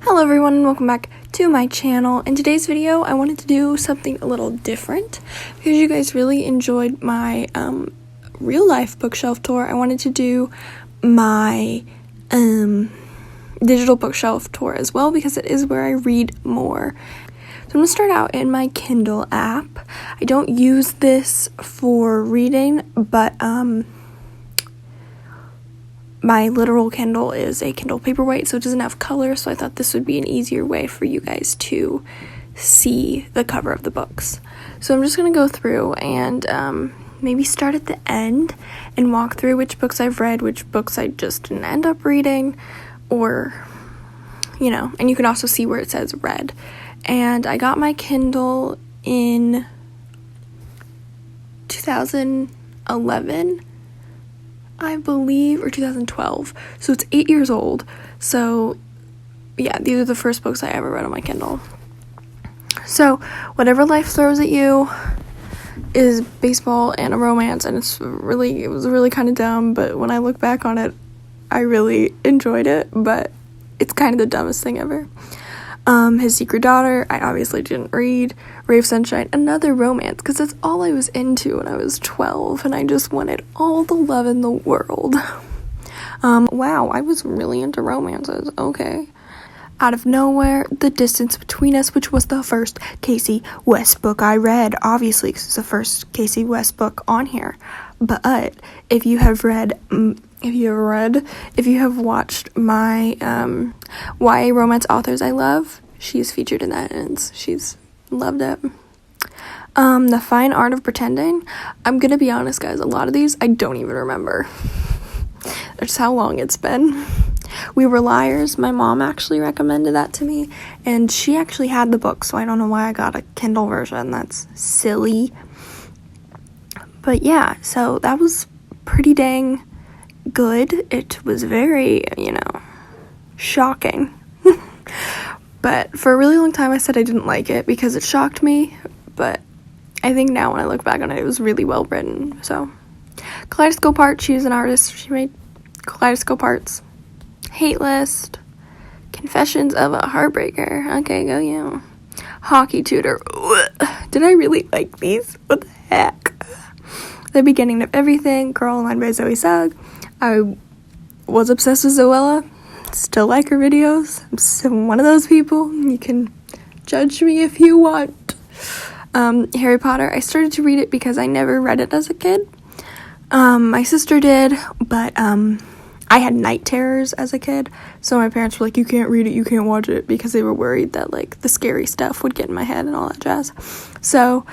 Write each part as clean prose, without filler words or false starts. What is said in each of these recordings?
Hello everyone and welcome back to my channel. In today's video I wanted to do something a little different because you guys really enjoyed my real life bookshelf tour. I wanted to do my digital bookshelf tour as well because it is where I read more. So I'm going to start out in my Kindle app. I don't use this for reading, but my literal Kindle is a Kindle Paperwhite, so it doesn't have color, so I thought this would be an easier way for you guys to see the cover of the books. So I'm just going to go through and maybe start at the end and walk through which books I've read, which books I just didn't end up reading, or, you know, and you can also see where it says read. And I got my Kindle in 2011, I believe, or 2012, so it's 8 years old. So yeah, these are the first books I ever read on my Kindle. So whatever life throws at you is baseball and a romance, and it was really kind of dumb, but when I look back on it, I really enjoyed it, but it's kind of the dumbest thing ever. His Secret Daughter, I obviously didn't read. Ray of Sunshine, another romance, because that's all I was into when I was 12, and I just wanted all the love in the world. Wow, I was really into romances, okay. Out of Nowhere, The Distance Between Us, which was the first Casey West book I read, obviously, because it's the first Casey West book on here. But if you have watched my YA romance authors I love, she's featured in that, and she's loved it. The Fine Art of Pretending, I'm gonna be honest, guys, a lot of these I don't even remember. That's how long it's been. We Were Liars, my mom actually recommended that to me, and she actually had the book, so I don't know why I got a Kindle version. That's silly. But yeah, so that was pretty dang good. It was very, shocking. But for a really long time I said I didn't like it because it shocked me, but I think now when I look back on it, it was really well written. So Kaleidoscope Art, she's an artist, she made Kaleidoscope Arts. Hate List, Confessions of a Heartbreaker, okay, go you. Hockey Tutor, did I really like these? What the heck? The Beginning of Everything, Girl Online by Zoe Sugg. I was obsessed with Zoella, still like her videos. I'm still one of those people. You can judge me if you want. Harry Potter, I started to read it because I never read it as a kid. My sister did, but I had night terrors as a kid, so my parents were like, you can't read it, you can't watch it, because they were worried that, like, the scary stuff would get in my head and all that jazz. So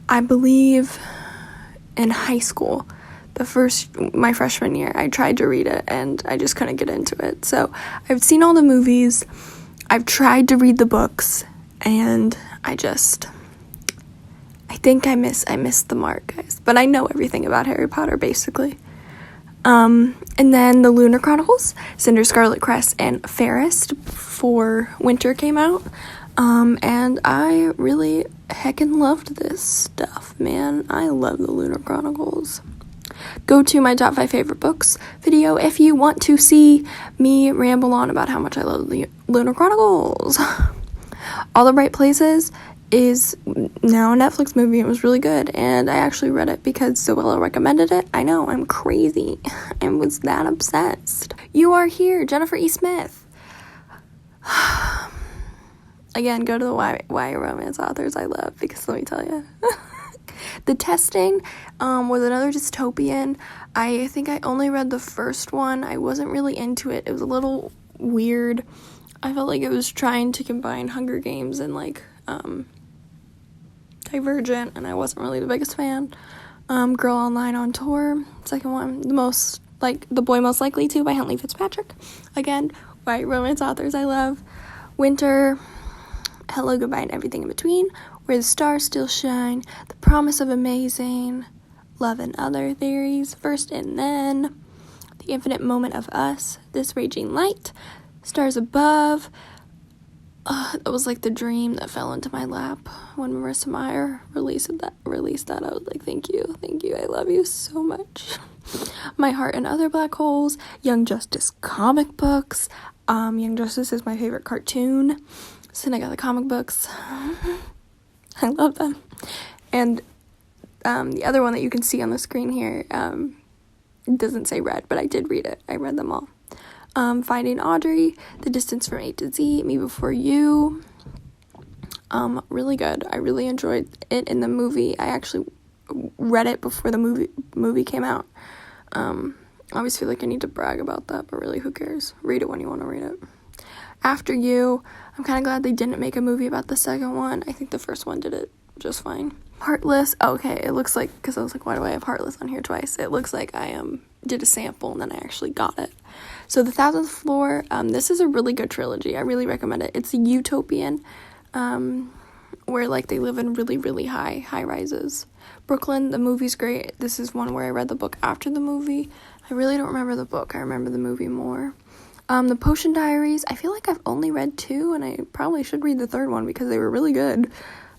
I believe in high school, my freshman year, I tried to read it and I just couldn't get into it. So I've seen all the movies, I've tried to read the books, and I think I missed the mark, guys. But I know everything about Harry Potter, basically. And then the Lunar Chronicles, Cinder, Scarlet Crest, and Fairest for winter came out. And I really heckin' loved this stuff, man. I love the Lunar Chronicles. Go to my top 5 favorite books video if you want to see me ramble on about how much I love the Lunar Chronicles. All the Right Places is now a Netflix movie. It was really good, and I actually read it because Zoella recommended it. I know, I'm crazy. I was that obsessed. You Are Here, Jennifer E. Smith. Again, go to the YA romance authors I love, because let me tell you. The Testing was another dystopian. I think I only read the first one. I wasn't really into it. It was a little weird. I felt like it was trying to combine Hunger Games and, like, Divergent, and I wasn't really the biggest fan. Girl Online on Tour, second one. The Boy Most Likely To by Huntley Fitzpatrick. Again, YA romance authors I love. Winter, Hello, Goodbye, and Everything in Between, Where the Stars Still Shine, The Promise of Amazing, Love and Other Theories, First and Then, The Infinite Moment of Us, This Raging Light, Stars Above. That was like the dream that fell into my lap when Marissa Meyer released that. I was like, thank you, I love you so much. My Heart and Other Black Holes, Young Justice comic books. Young Justice is my favorite cartoon. So then I got the comic books. I love them. And the other one that you can see on the screen here, it doesn't say read, but I did read it. I read them all. Finding Audrey, The Distance from A to Z, Me Before You. Really good. I really enjoyed it in the movie. I actually read it before the movie came out. I always feel like I need to brag about that, but really, who cares? Read it when you want to read it. After You, I'm kind of glad they didn't make a movie about the second one. I think the first one did it just fine. Heartless, okay, it looks like, because I was like, why do I have Heartless on here twice? It looks like I did a sample and then I actually got it. So The Thousandth Floor, this is a really good trilogy. I really recommend it. It's a utopian, where like they live in really, really high rises. Brooklyn, the movie's great. This is one where I read the book after the movie. I really don't remember the book. I remember the movie more. The Potion Diaries, I feel like I've only read 2, and I probably should read the third one because they were really good,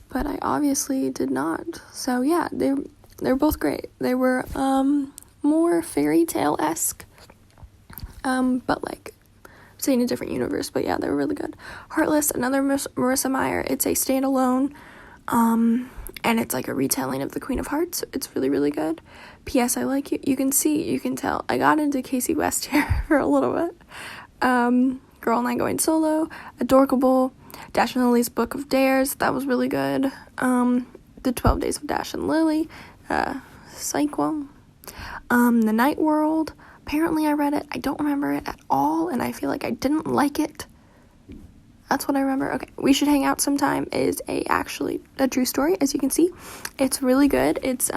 but I obviously did not. So yeah, they're both great. They were more fairy tale-esque, but like say in a different universe. But yeah, they were really good. Heartless, another Marissa Meyer. It's a standalone, and it's like a retelling of the Queen of Hearts. It's really, really good. P.S. I like you. You can tell. I got into Casey West here for a little bit. Girl and I Going Solo, Adorkable, Dash and Lily's Book of Dares, that was really good. The 12 Days of Dash and Lily, Psycho. The Night World, apparently I read it. I don't remember it at all, and I feel like I didn't like it. That's what I remember. Okay, We Should Hang Out Sometime is actually a true story, as you can see. It's really good. It's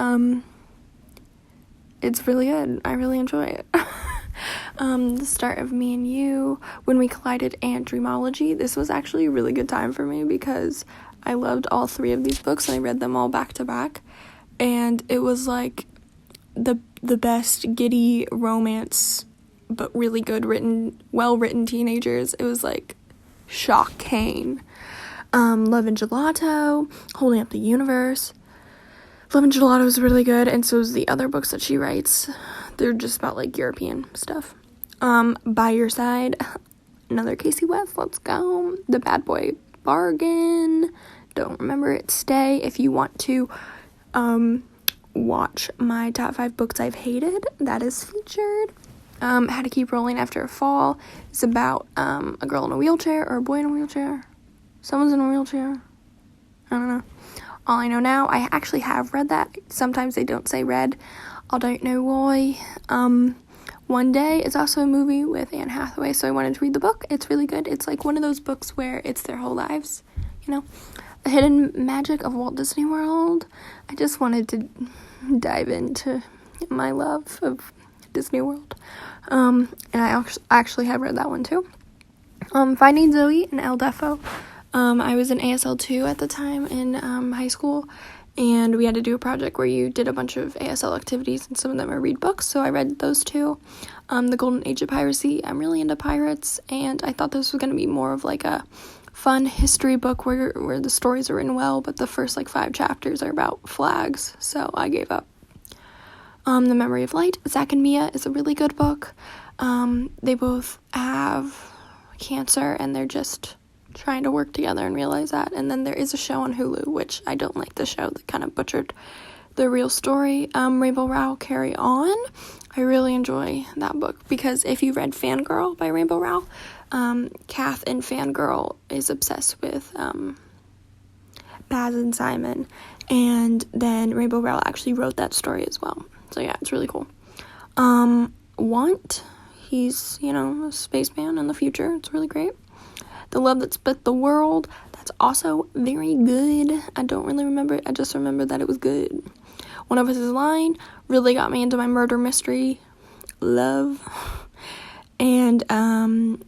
really good. I really enjoy it. The Start of Me and You, When We Collided, and Dreamology. This was actually a really good time for me because I loved all 3 of these books and I read them all back to back, and it was like the best giddy romance, but really good well-written teenagers. It was like shocking. Love and Gelato, Holding Up the Universe. Love and Gelato is really good, and so is the other books that she writes. They're just about like European stuff. By Your Side, another Casey West, let's go. The Bad Boy Bargain, don't remember it. Stay, if you want to watch my top 5 books I've hated, that is featured. How to Keep Rolling After a Fall. It's about a girl in a wheelchair, or a boy in a wheelchair. Someone's in a wheelchair. I don't know. All I Know Now, I actually have read that. Sometimes they don't say read. I don't know why. One Day is also a movie with Anne Hathaway, so I wanted to read the book. It's really good. It's like one of those books where it's their whole lives, you know. The Hidden Magic of Walt Disney World. I just wanted to dive into my love of Disney World. And I actually have read that one too. Finding Zoe and El Defo. I was in ASL 2 at the time in high school, and we had to do a project where you did a bunch of ASL activities, and some of them are read books, so I read those 2. The Golden Age of Piracy, I'm really into pirates, and I thought this was going to be more of like a fun history book where the stories are written well, but the first like 5 chapters are about flags, so I gave up. The Memory of Light, Zach and Mia, is a really good book. They both have cancer, and they're just trying to work together and realize that. And then there is a show on Hulu, which I don't like the show, that kind of butchered the real story. Rainbow Rowell, Carry On. I really enjoy that book because if you read Fangirl by Rainbow Rowell, Kath in Fangirl is obsessed with Baz and Simon, and then Rainbow Rowell actually wrote that story as well. So yeah, it's really cool. Want, he's, a spaceman in the future. It's really great. The Love That Split the World, that's also very good. I don't really remember it. I just remember that it was good. One of Us Is Lying really got me into my murder mystery love. And,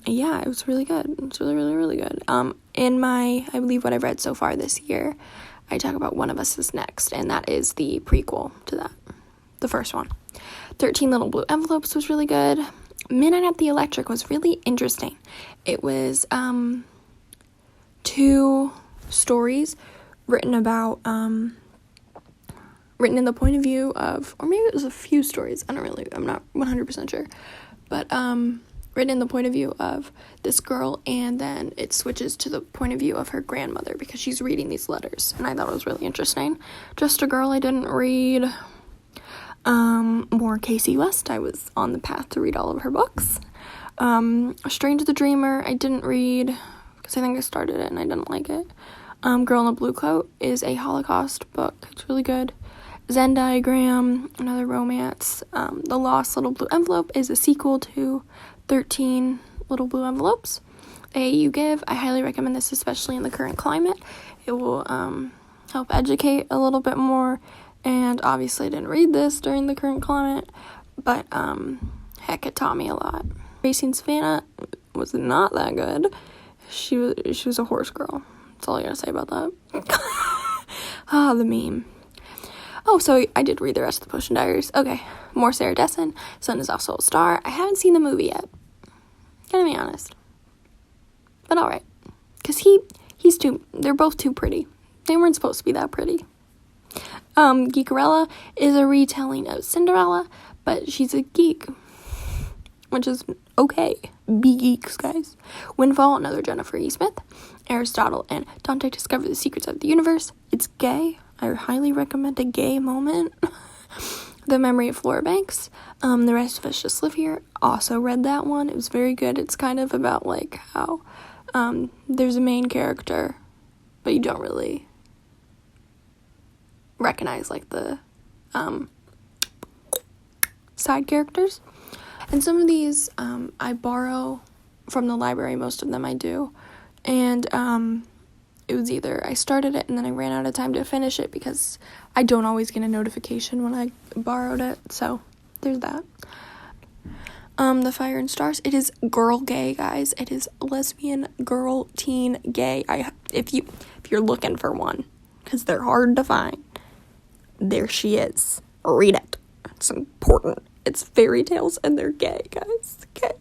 yeah, it was really good. It's really, really, really good. In my, I believe what I've read so far this year, I talk about One of Us Is Next, and that is the prequel to that, the first one. 13 Little Blue Envelopes was really good. Midnight at the Electric was really interesting. It was 2 stories written about written in the point of view of, or maybe it was a few stories, I'm not 100% sure, but written written in the point of view of this girl, and then it switches to the point of view of her grandmother because she's reading these letters, and I thought it was really interesting. Just a Girl, I didn't read. More Casey West, I was on the path to read all of her books. Strange the Dreamer, I didn't read because I think I started it and I didn't like it. Girl in a Blue Coat is a Holocaust book. It's really good. Zen Diagram, another romance. The Lost Little Blue Envelope is a sequel to 13 Little Blue Envelopes. You Give, I highly recommend this, especially in the current climate. It will help educate a little bit more, and obviously I didn't read this during the current climate, but heck, it taught me a lot. Racing Savannah was not that good. She was a horse girl. That's all I gotta say about that. The meme. Oh, so I did read the rest of the Potion Diaries. Okay, more Sarah Dessen. Sun is also a Star. I haven't seen the movie yet. Gonna be honest. But alright. Because they're both too pretty. They weren't supposed to be that pretty. Geekerella is a retelling of Cinderella, but she's a geek. Which is okay. Be geeks, guys. Windfall, another Jennifer E. Smith. Aristotle and Dante discover the secrets of the universe. It's gay. I highly recommend a gay moment. The Memory of Flora Banks. The Rest of Us Just Live Here. Also read that one. It was very good. It's kind of about like how there's a main character, but you don't really recognize like the side characters. And some of these I borrow from the library. Most of them I do. And it was either I started it and then I ran out of time to finish it because I don't always get a notification when I borrowed it. So there's that. The Fire and Stars. It is girl gay, guys. It is lesbian, girl, teen, gay. If you're looking for one, because they're hard to find, there she is. Read it. It's important. It's fairy tales and they're gay, guys. Okay.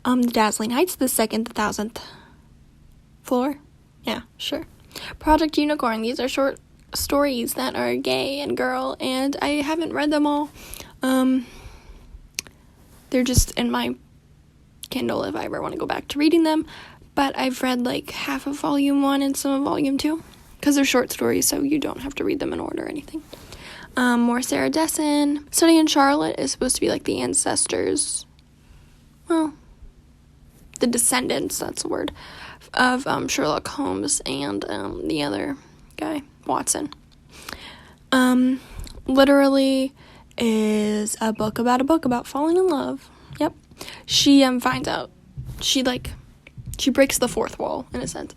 The Dazzling Heights, the 1,000th floor. Yeah, sure. Project Unicorn. These are short stories that are gay and girl, and I haven't read them all. They're just in my Kindle if I ever want to go back to reading them, but I've read like half of volume 1 and some of volume 2, because they're short stories, so you don't have to read them in order or anything. More Sarah Dessen. Study in Charlotte is supposed to be like the ancestors, well, the descendants, that's the word, of Sherlock Holmes and the other guy, Watson. Literally is a book about falling in love. Yep. She finds out, she breaks the fourth wall, in a sense.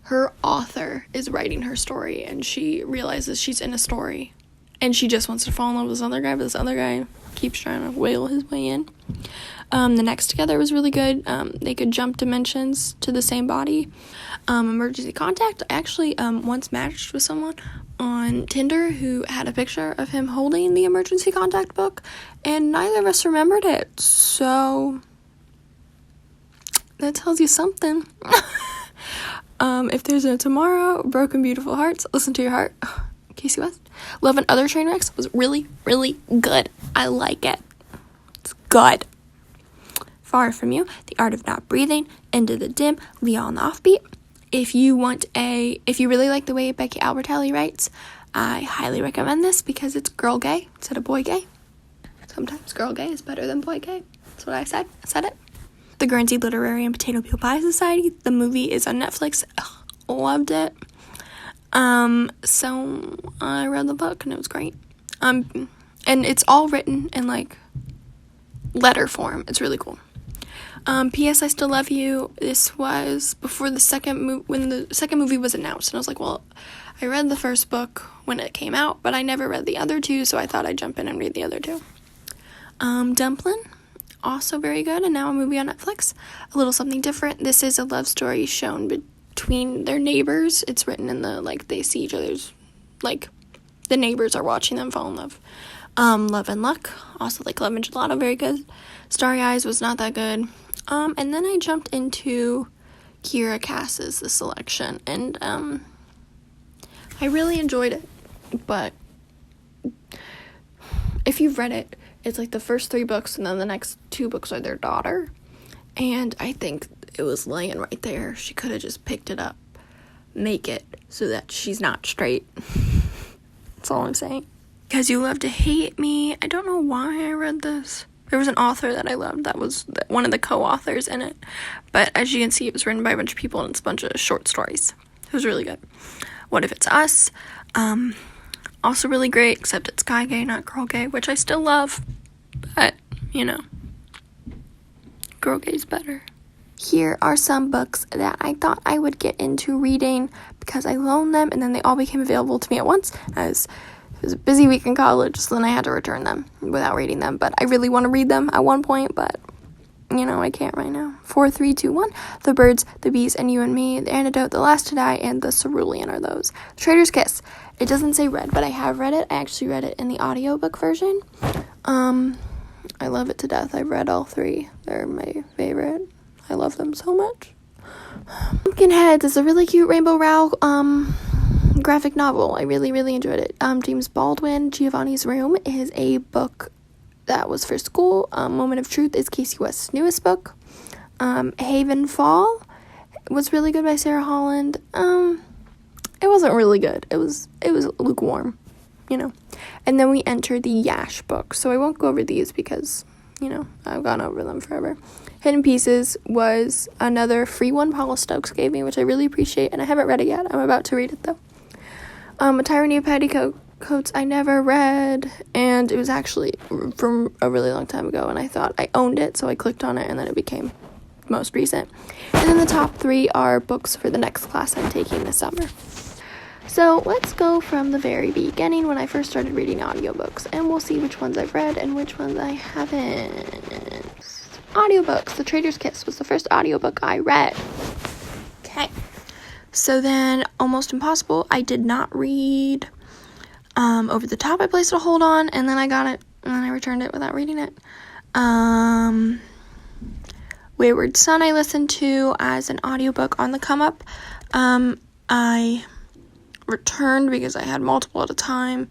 Her author is writing her story, and she realizes she's in a story, and she just wants to fall in love with this other guy, but this other guy keeps trying to whale his way in. The Next Together was really good. They could jump dimensions to the same body. Emergency Contact. I actually once matched with someone on Tinder who had a picture of him holding the Emergency Contact book, and neither of us remembered it. So that tells you something. If There's No Tomorrow, Broken Beautiful Hearts, Listen to Your Heart, Casey West. Love and Other Trainwrecks was really, really good. I like it. It's good. Far From You, The Art of Not Breathing, Into the Dim, Leah on the Offbeat. If you really like the way Becky Albertalli writes, I highly recommend this because it's girl gay instead of boy gay. Sometimes girl gay is better than boy gay. That's what I said. I said it. The Guernsey Literary and Potato Peel Pie Society. The movie is on Netflix. Loved it. So I read the book and it was great. And it's all written in like letter form. It's really cool. P.S. I Still Love You. This was before the second when the second movie was announced, and I was like, well, I read the first book when it came out, but I never read the other two, so I thought I'd jump in and read the other two. Dumplin', also very good, and now a movie on Netflix. A little something different. This is a love story shown between their neighbors. It's written in the, like, they see each other's, like, the neighbors are watching them fall in love. Love and Luck, also like Love and Gelato, very good. Starry Eyes was not that good. And then I jumped into Kira Cass's The Selection, and I really enjoyed it, but if you've read it, it's like the first 3 books, and then the next 2 books are their daughter, and I think it was laying right there. She could have just picked it up, make it so that she's not straight. That's all I'm saying. Because You Love to Hate Me. I don't know why I read this. There was an author that I loved that was one of the co-authors in it. But as you can see, it was written by a bunch of people and it's a bunch of short stories. It was really good. What If It's Us? Also really great, except it's guy gay, not girl gay, which I still love. But, girl gay's better. Here are some books that I thought I would get into reading because I loaned them and then they all became available to me at once. As it was a busy week in college, so then I had to return them without reading them. But I really want to read them at one point, but, I can't right now. 4, 3, 2, 1. The Birds, the Bees, and You and Me, The Antidote, The Last to Die, and The Cerulean are those. Trader's Kiss. It doesn't say read, but I have read it. I actually read it in the audiobook version. I love it to death. I've read all 3. They're my favorite. I love them so much. Pumpkinheads is a really cute Rainbow Rowell graphic novel. I really, really enjoyed it. James Baldwin, Giovanni's Room is a book that was for school. Moment of Truth is Casey West's newest book. Haven Fall was really good by Sarah Holland. It wasn't really good. It was lukewarm, And then we entered the YASH book. So I won't go over these because, I've gone over them forever. Hidden Pieces was another free one Paula Stokes gave me, which I really appreciate, and I haven't read it yet. I'm about to read it, though. A Tyranny of Petticoats I never read, and it was actually from a really long time ago, and I thought I owned it, so I clicked on it, and then it became most recent. And then the top 3 are books for the next class I'm taking this summer. So let's go from the very beginning when I first started reading audiobooks, and we'll see which ones I've read and which ones I haven't. Audiobooks. The Trader's Kiss was the first audiobook I read. Okay. So then Almost Impossible, I did not read. Over the Top, I placed a hold on, and then I got it, and then I returned it without reading it. Wayward Son, I listened to as an audiobook on the come up. I returned because I had multiple at a time,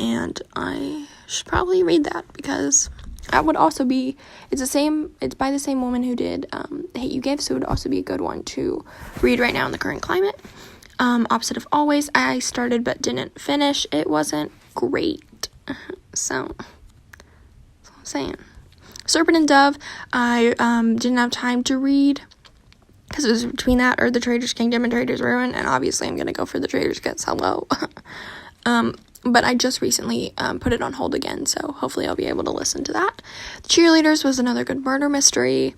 and I should probably read that because that would also be, it's by the same woman who did The Hate You Give, so it would also be a good one to read right now in the current climate. Opposite of Always, I started but didn't finish. It wasn't great. So, that's all I'm saying. Serpent and Dove, I didn't have time to read because it was between that or The Trader's Kingdom and Trader's Ruin, and obviously I'm going to go for The Trader's Kiss. Hello. But I just recently put it on hold again, so hopefully I'll be able to listen to that. The Cheerleaders was another good murder mystery.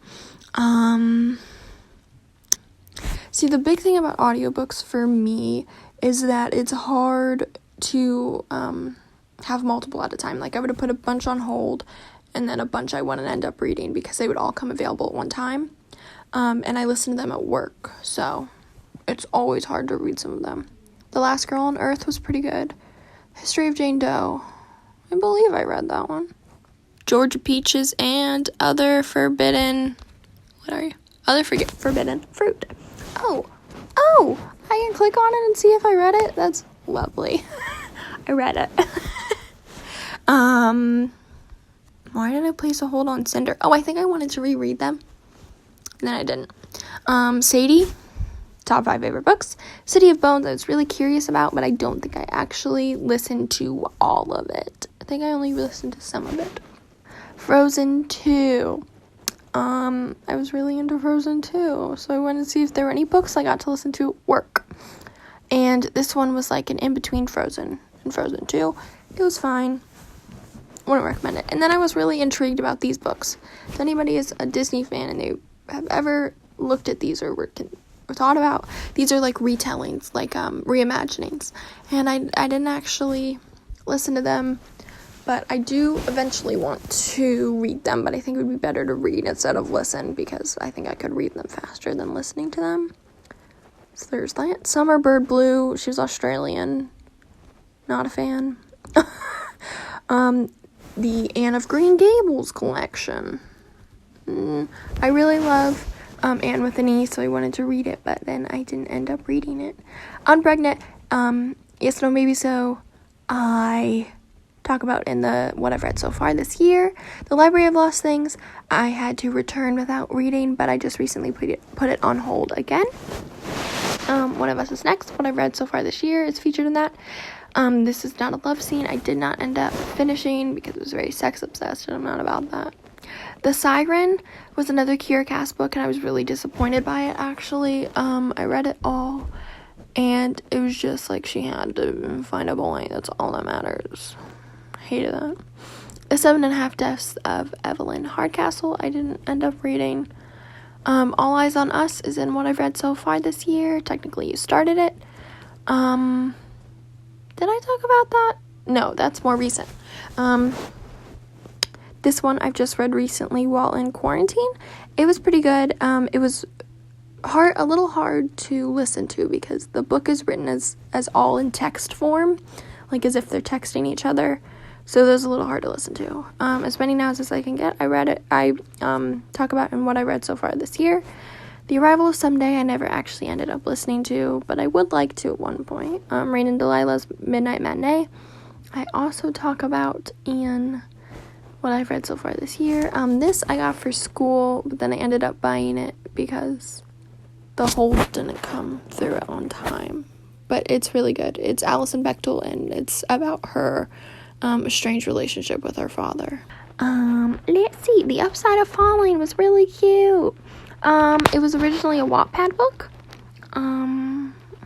See, the big thing about audiobooks for me is that it's hard to have multiple at a time. Like, I would have put a bunch on hold, and then a bunch I wouldn't end up reading because they would all come available at one time. And I listen to them at work, so it's always hard to read some of them. The Last Girl on Earth was pretty good. History of Jane Doe, I believe I read that one. Georgia Peaches and Other Forbidden Fruit. Oh, I can click on it and see if I read it. That's lovely. I read it. Why did I place a hold on Cinder? Oh, I think I wanted to reread them. And then I didn't. Sadie, top 5 favorite books. City of Bones, I was really curious about, but I don't think I actually listened to all of it. I think I only listened to some of it. Frozen 2. I was really into Frozen 2, so I wanted to see if there were any books I got to listen to at work. And this one was like an in-between Frozen and Frozen 2. It was fine. Wouldn't recommend it. And then I was really intrigued about these books. If anybody is a Disney fan and they have ever looked at these or thought about, these are like retellings, like reimaginings. And I didn't actually listen to them, but I do eventually want to read them, but I think it would be better to read instead of listen because I think I could read them faster than listening to them. So there's that. Summer Bird Blue, she was Australian. Not a fan. The Anne of Green Gables collection. I really love Anne with an E, so I wanted to read it, but then I didn't end up reading it. Unpregnant, Yes, No, Maybe So. I talk about in the what I've read so far this year. The Library of Lost Things, I had to return without reading, but I just recently put it on hold again. One of Us is Next, what I've read so far this year, is featured in that. This is not a love scene. I did not end up finishing because it was very sex obsessed, and I'm not about that. The Siren was another Kiera Cass book, and I was really disappointed by it, actually. I read it all, and it was just like she had to find a boy. That's all that matters. Hated that. The 7.5 Deaths of Evelyn Hardcastle, I didn't end up reading. All Eyes on Us is in what I've read so far this year. Technically, you started it. Did I talk about that? No, that's more recent. This one I've just read recently while in quarantine. It was pretty good. It was a little hard to listen to because the book is written as all in text form, like as if they're texting each other. So it was a little hard to listen to. As many nows as I can get. I read it. I talk about in what I read so far this year. The Arrival of Someday I never actually ended up listening to, but I would like to at one point. Rain and Delilah's Midnight Matinee. I also talk about in what I've read so far this year. This I got for school, but then I ended up buying it because the hold didn't come through on time. But it's really good. It's Alison Bechtel, and it's about her strange relationship with her father. Let's see. The Upside of Falling was really cute. It was originally a Wattpad book.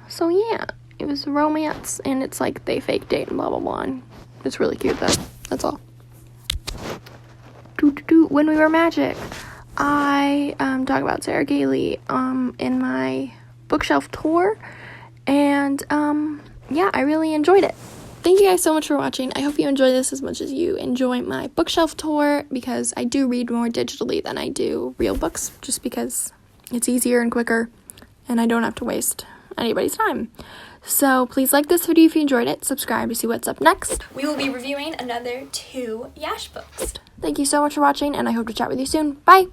So yeah, it was romance, and it's like they fake date and blah blah blah. And it's really cute though. That's all. When We Were Magic, I talk about Sarah Gailey in my bookshelf tour, and yeah, I really enjoyed it. Thank you guys so much for watching. I hope you enjoy this as much as you enjoy my bookshelf tour, because I do read more digitally than I do real books, just because it's easier and quicker, and I don't have to waste anybody's time. So please like this video if you enjoyed it. Subscribe to see what's up next. We will be reviewing another 2 YASH books. Thank you so much for watching, and I hope to chat with you soon. Bye!